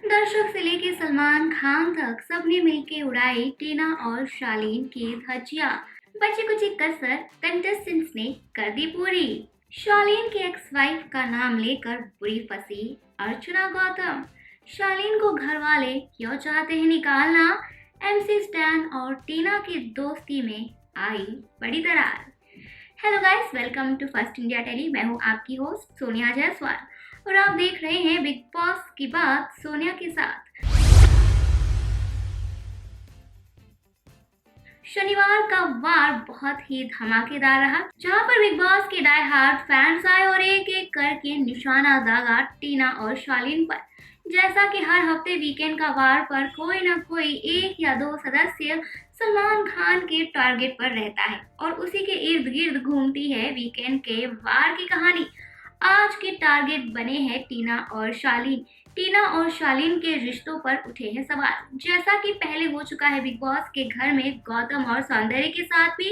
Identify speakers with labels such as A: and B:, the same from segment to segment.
A: दर्शक से लेके सलमान खान तक सबने मिलके उड़ाई टीना और शालीन की धज्जियां। बची कुछ कसर कंटेस्टेंट्स ने कर दी पूरी। शालीन की एक्स वाइफ का नाम लेकर बुरी फंसी अर्चना गौतम। शालीन को घर वाले क्यों चाहते हैं निकालना? एमसी स्टैन और टीना की दोस्ती में आई बड़ी दरार। Hello guys, welcome to First India Tele. मैं हूँ आपकी होस्ट सोनिया जायसवाल और आप देख रहे हैं बिग बॉस की बात सोनिया के साथ। शनिवार का वार बहुत ही धमाकेदार रहा, जहां पर बिग बॉस के डाई हार्ड फैंस आए और एक एक करके निशाना दागा टीना और शालीन पर। जैसा कि हर हफ्ते वीकेंड का वार पर कोई न कोई एक या दो सदस्य सलमान खान के टारगेट पर रहता है और उसी के इर्द गिर्द घूमती है वीकेंड के वार की कहानी। आज के टारगेट बने हैं टीना और शालीन। टीना और शालीन के रिश्तों पर उठे हैं सवाल, जैसा कि पहले हो चुका है बिग बॉस के घर में गौतम और सौंदर्य के साथ भी।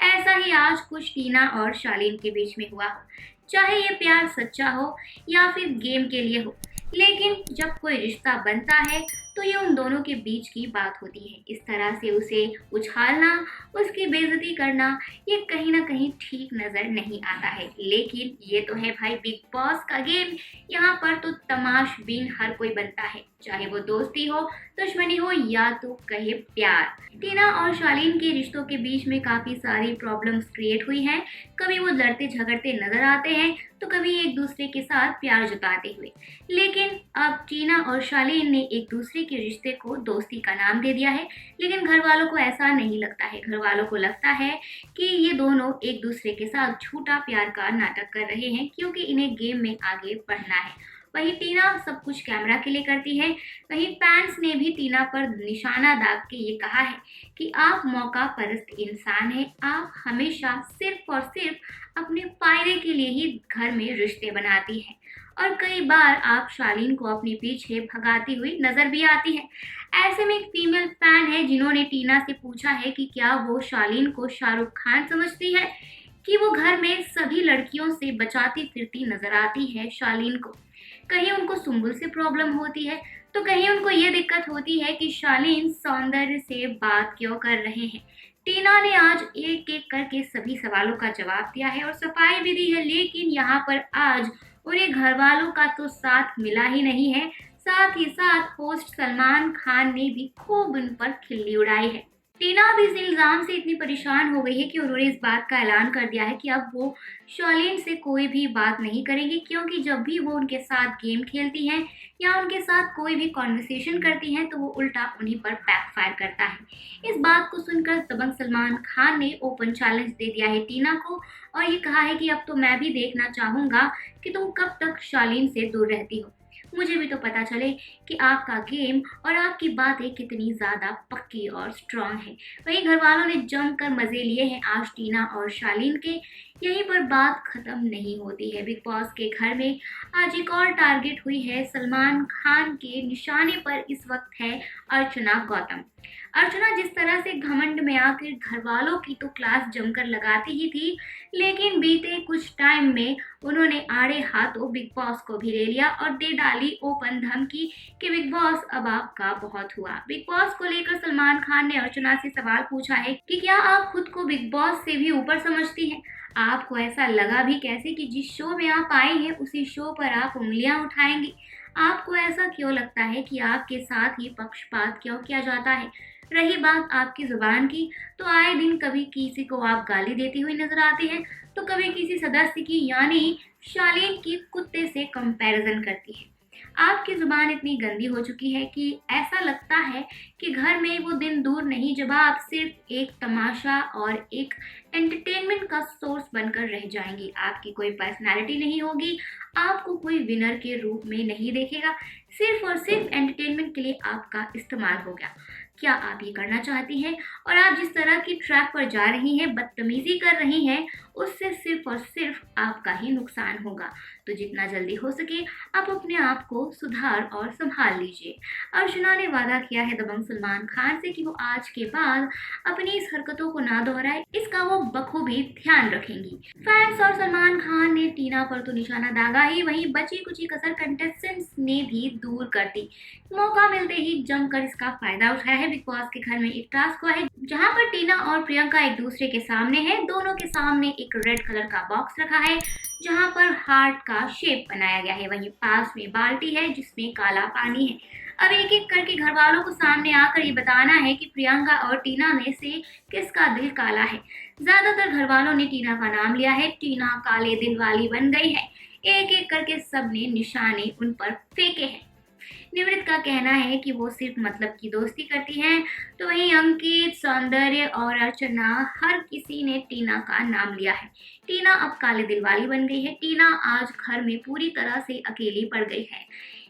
A: ऐसा ही आज कुछ टीना और शालीन के बीच में हुआ हो, चाहे ये प्यार सच्चा हो या फिर गेम के लिए हो। लेकिन जब कोई रिश्ता बनता है तो ये उन दोनों के बीच की बात होती है। इस तरह से उसे उछालना, उसकी बेइज्जती करना, ये कहीं ना कहीं ठीक नजर नहीं आता है। लेकिन ये तो है भाई बिग बॉस का गेम। यहाँ पर तो तमाशबीन हर कोई बनता है, चाहे वो दोस्ती हो, दुश्मनी हो या तो कहे प्यार। टीना और शालीन के रिश्तों के बीच में काफी सारी प्रॉब्लम्स क्रिएट हुई हैं। कभी वो लड़ते झगड़ते नजर आते हैं तो कभी एक दूसरे के साथ प्यार जताते हुए। लेकिन अब टीना और शालीन ने एक दूसरे के रिश्ते को दोस्ती का नाम दे दिया है। लेकिन घर वालों को ऐसा नहीं लगता है। घर वालों को लगता है कि ये दोनों एक दूसरे के साथ झूठा प्यार का नाटक कर रहे हैं, क्योंकि इन्हें गेम में आगे बढ़ना है। वहीं टीना सब कुछ कैमरा के लिए करती है। वहीं फैंस ने भी टीना पर निशाना दाग के ये कहा है कि आप मौका परस्त इंसान हैं। आप हमेशा सिर्फ और सिर्फ अपने फायदे के लिए ही घर में रिश्ते बनाती हैं और कई बार आप शालीन को अपने पीछे भगाती हुई नजर भी आती है। ऐसे में एक फीमेल फैन है जिन्होंने टीना से पूछा है कि क्या वो शालीन को शाहरुख खान समझती है, कि वो घर में सभी लड़कियों से बचाती फिरती नजर आती है शालीन को। कहीं उनको सुंबुल से प्रॉब्लम होती है तो कहीं उनको ये दिक्कत होती है कि शालीन सौंदर्य से बात क्यों कर रहे हैं। टीना ने आज एक एक करके सभी सवालों का जवाब दिया है और सफाई भी दी है। लेकिन यहाँ पर आज उन्हें घर वालों का तो साथ मिला ही नहीं है, साथ ही साथ होस्ट सलमान खान ने भी खूब उन पर खिल्ली उड़ाई है। टीना अब इस इल्जाम से इतनी परेशान हो गई है कि उन्होंने इस बात का ऐलान कर दिया है कि अब वो शालीन से कोई भी बात नहीं करेंगी, क्योंकि जब भी वो उनके साथ गेम खेलती हैं या उनके साथ कोई भी कॉन्वर्सेशन करती हैं तो वो उल्टा उन्हीं पर बैकफायर करता है। इस बात को सुनकर दबंग सलमान खान ने ओपन चैलेंज दे दिया है टीना को और ये कहा है कि अब तो मैं भी देखना चाहूंगा कि तुम कब तक शालीन से दूर रहती हो। मुझे भी तो पता चले कि आपका गेम और आपकी बातें कितनी ज्यादा पक्की और स्ट्रांग है। वहीं घर वालों ने जमकर मजे लिए हैं आज टीना और शालीन के। यहीं पर बात खत्म नहीं होती है। बिग बॉस के घर में आज एक और टारगेट हुई है। सलमान खान के निशाने पर इस वक्त है अर्चना गौतम। अर्चना जिस तरह से घमंड में आकर घर वालों की तो क्लास जमकर लगाती ही थी, लेकिन बीते कुछ टाइम में उन्होंने आड़े हाथों बिग बॉस को भी ले लिया और दे डाली ओपन धमकी कि बिग बॉस अब आपका बहुत हुआ। बिग बॉस को लेकर सलमान खान ने अर्चना से सवाल पूछा है कि क्या आप खुद को बिग बॉस से भी ऊपर समझती हैं? आपको ऐसा लगा भी कैसे कि जिस शो में आप आई हैं उसी शो पर आप उंगलियां उठाएंगी? आपको ऐसा क्यों लगता है कि आपके साथ ही पक्षपात क्यों किया जाता है? रही बात आपकी जुबान की, तो आए दिन कभी किसी को आप गाली देती हुई नजर आती हैं तो कभी किसी सदस्य की यानी शालीन की कुत्ते से कंपैरिजन करती है। आपकी जुबान इतनी गंदी हो चुकी है कि ऐसा लगता है कि घर में वो दिन दूर नहीं जब आप सिर्फ एक तमाशा और एक एंटरटेनमेंट का सोर्स बनकर रह जाएंगी। आपकी कोई पर्सनालिटी नहीं होगी, आपको कोई विनर के रूप में नहीं देखेगा, सिर्फ और सिर्फ एंटरटेनमेंट के लिए आपका इस्तेमाल हो गया। क्या आप ये करना चाहती हैं? और आप जिस तरह की ट्रैक पर जा रही हैं, बदतमीजी कर रही हैं उससे सिर्फ और सिर्फ आपका ही नुकसान होगा। तो जितना जल्दी हो सके आप अपने आप को सुधार और संभाल लीजिए। अर्चना ने वादा किया है दबंग सलमान खान से कि वो आज के बाद अपनी इस हरकतों को ना दोहराए, इसका वो बखूबी ध्यान रखेंगी। फैंस और सलमान खान ने टीना पर तो निशाना दागा ही, वहीं बची कुची कसर कंटेस्टेंट्स ने भी दूर कर दी। मौका मिलते ही जमकर इसका फायदा उठाया है। बिग बॉस के घर में एक टास्क हुआ है जहां पर टीना और प्रियंका एक दूसरे के सामने है। दोनों के सामने एक रेड कलर का बॉक्स रखा है जहां पर हार्ट का शेप बनाया गया है। वहीं पास में बाल्टी है जिसमें काला पानी है। अब एक एक करके घर वालों को सामने आकर ये बताना है कि प्रियंका और टीना में से किसका दिल काला है। ज्यादातर घर वालों ने टीना का नाम लिया है। टीना काले दिल वाली बन गई है। एक एक करके सबने निशाने उन पर फेंके हैं। निमृत का कहना है कि वो सिर्फ मतलब की दोस्ती करती हैं। तो वहीं अंकित, सौंदर्य और अर्चना हर किसी ने टीना का नाम लिया है। टीना अब काले दिल वाली बन गई है। टीना आज घर में पूरी तरह से अकेली पड़ गई है।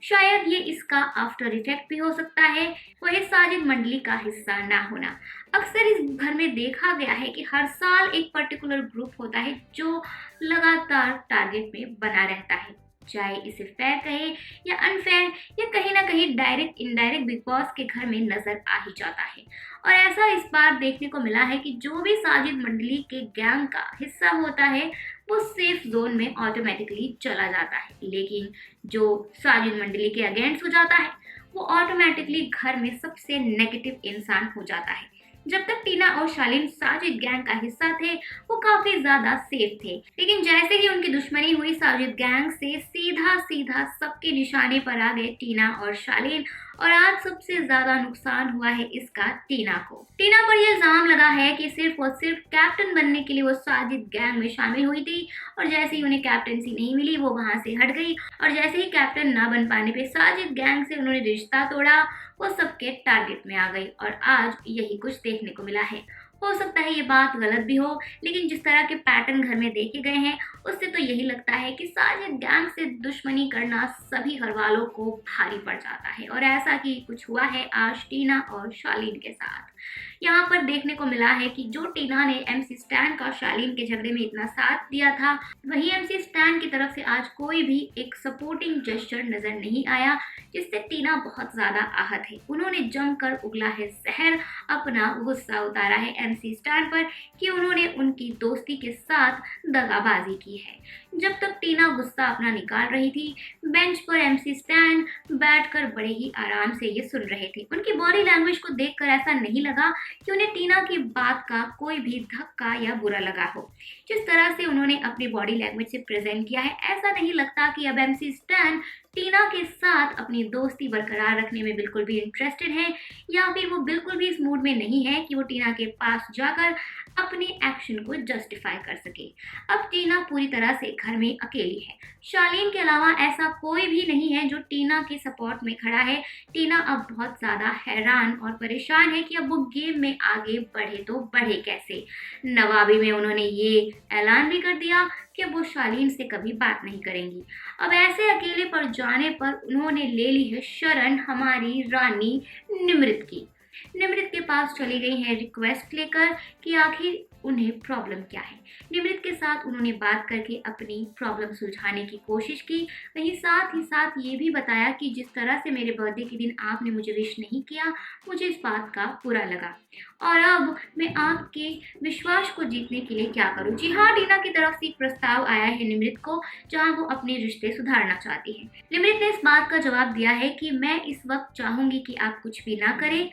A: शायद ये इसका आफ्टर इफेक्ट भी हो सकता है, वही साजिद मंडली का हिस्सा ना होना। अक्सर इस घर में देखा गया है कि हर साल एक पर्टिकुलर ग्रुप होता है जो लगातार टारगेट में बना रहता है, चाहे इसे फेयर कहे या अनफेयर या कहीं ना कहीं डायरेक्ट इनडायरेक्ट बिग बॉस के घर में नजर आ ही जाता है। और ऐसा इस बार देखने को मिला है कि जो भी साजिद मंडली के गैंग का हिस्सा होता है वो सेफ जोन में ऑटोमेटिकली चला जाता है, लेकिन जो साजिद मंडली के अगेंस्ट हो जाता है वो ऑटोमेटिकली घर में सबसे नेगेटिव इंसान हो जाता है। जब तक टीना और शालीन साजिद गैंग का हिस्सा थे वो काफी ज्यादा सेफ थे, लेकिन जैसे ही उनकी दुश्मनी हुई साजिद गैंग से सीधा सीधा सबके निशाने पर आ गए टीना और शालीन। और आज सबसे ज्यादा नुकसान हुआ है इसका टीना को। टीना पर यह इल्जाम लगा है कि सिर्फ और सिर्फ कैप्टन बनने के लिए वो साजिद गैंग में शामिल हुई थी और जैसे ही उन्हें कैप्टनसी नहीं मिली वो वहां से हट गई और जैसे ही कैप्टन ना बन पाने पे साजिद गैंग से उन्होंने रिश्ता तोड़ा। वो सबके टारगेट में आ गई और आज यही कुछ देखने को मिला है। हो सकता है ये बात गलत भी हो, लेकिन जिस तरह के पैटर्न घर में देखे गए हैं उससे तो यही लगता है कि साजिद गैंग से दुश्मनी करना सभी घर वालों को भारी पड़ जाता है। और ऐसा ही कुछ हुआ है आज टीना और शालीन के साथ। यहाँ पर देखने को मिला है कि जो टीना ने एमसी स्टैन का शालीन के झगड़े में इतना साथ दिया था, वही एमसी स्टैन की तरफ से आज कोई भी एक सपोर्टिंग जेस्चर नजर नहीं आया, जिससे टीना बहुत ज्यादा आहत है। उन्होंने जमकर उगला है जहर, अपना गुस्सा उतारा है एमसी स्टैन पर कि उन्होंने उनकी दोस्ती के साथ दगाबाजी की है। जब तक टीना गुस्सा अपना निकाल रही थी, बेंच पर एमसी स्टैन बैठकर बड़े ही आराम से ये सुन रहे थे। उनकी बॉडी लैंग्वेज को देखकर ऐसा नहीं लगा कि उन्हें टीना की बात का कोई भी धक्का या बुरा लगा हो। जिस तरह से उन्होंने अपनी बॉडी लैंग्वेज से प्रेजेंट किया है, ऐसा नहीं लगता कि अब एमसी स्टैन टीना के साथ अपनी दोस्ती बरकरार रखने में बिल्कुल भी इंटरेस्टेड है या फिर वो बिल्कुल भी इस मूड में नहीं है कि वो टीना के पास जाकर अपने एक्शन को जस्टिफाई कर सके। अब टीना पूरी तरह से घर में अकेली है। शालीन के अलावा ऐसा कोई भी नहीं है जो टीना के सपोर्ट में खड़ा है। टीना अब बहुत ज्यादा हैरान और परेशान है कि अब वो गेम में आगे बढ़े तो बढ़े कैसे। नवाबी में उन्होंने ये ऐलान भी कर दिया कि वो शालीन से कभी बात नहीं करेंगी। अब ऐसे अकेले पड़ जाने पर उन्होंने ले ली है शरण हमारी रानी निमृत की। निमृत के पास चली गई है रिक्वेस्ट लेकर कि आखिर उन्हें प्रॉब्लम क्या है। निमृत के साथ उन्होंने बात करके अपनी प्रॉब्लम सुलझाने की कोशिश की। वहीं साथ ही साथ ये भी बताया कि जिस तरह से मेरे बर्थडे के दिन आपने मुझे विश नहीं किया, मुझे इस बात का बुरा लगा और अब मैं आपके विश्वास को जीतने के लिए क्या करूं। जी हाँ, टीना की तरफ से एक प्रस्ताव आया है निमृत को, जहां वो अपने रिश्ते सुधारना चाहती है। निमृत ने इस बात का जवाब दिया है कि मैं इस वक्त चाहूंगी कि आप कुछ भी ना करें,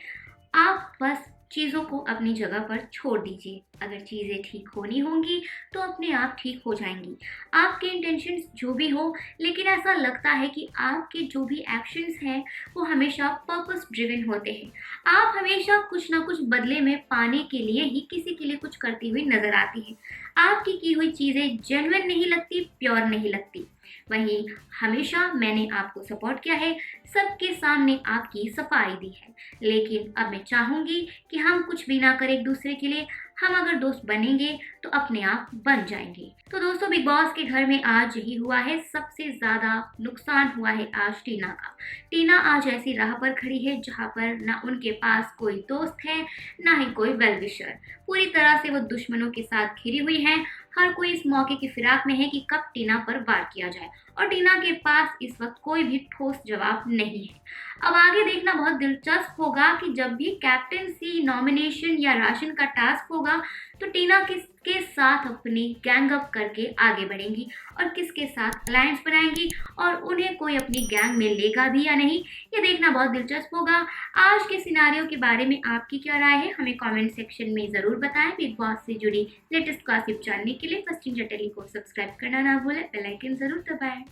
A: आप बस चीज़ों को अपनी जगह पर छोड़ दीजिए। अगर चीज़ें ठीक होनी होंगी तो अपने आप ठीक हो जाएंगी। आपके इंटेंशंस जो भी हो, लेकिन ऐसा लगता है कि आपके जो भी एक्शंस हैं वो हमेशा पर्पस ड्रिवन होते हैं। आप हमेशा कुछ ना कुछ बदले में पाने के लिए ही किसी के लिए कुछ करती हुई नजर आती हैं। आपकी की हुई चीज़ें जेन्युइन नहीं लगती, प्योर नहीं लगती। वहीं हमेशा मैंने आपको सपोर्ट किया है, सबके सामने आपकी सफाई दी है, लेकिन अब मैं चाहूंगी कि हम कुछ भी ना करें एक दूसरे के लिए। हम अगर दोस्त बनेंगे तो अपने आप बन जाएंगे। तो दोस्तों, बिग बॉस के घर में आज यही हुआ है। सबसे ज्यादा नुकसान हुआ है आज टीना का। टीना आज ऐसी राह पर खड़ी है जहां पर ना उनके पास कोई दोस्त है, ना ही कोई वेल विशर। पूरी तरह से वो दुश्मनों के साथ घिरी हुई है हर कोई इस मौके की फिराक में है कि कब टीना पर वार किया जाए और टीना के पास इस वक्त कोई भी ठोस जवाब नहीं है। अब आगे देखना बहुत दिलचस्प होगा कि जब भी कैप्टेंसी, नॉमिनेशन या राशन का टास्क होगा तो टीना किसके साथ अपनी गैंग अप करके आगे बढ़ेंगी और किसके साथ अलायंस बनाएंगी और उन्हें कोई अपनी गैंग में लेगा भी या नहीं, ये देखना बहुत दिलचस्प होगा। आज के सिनारियो के बारे में आपकी क्या राय है, हमें कमेंट सेक्शन में ज़रूर बताएं। बिग बॉस से जुड़ी लेटेस्ट गॉसिप जानने के लिए फर्स्ट इंडिया टेली को सब्सक्राइब करना ना भूलें, बेल आइकन ज़रूर दबाएं।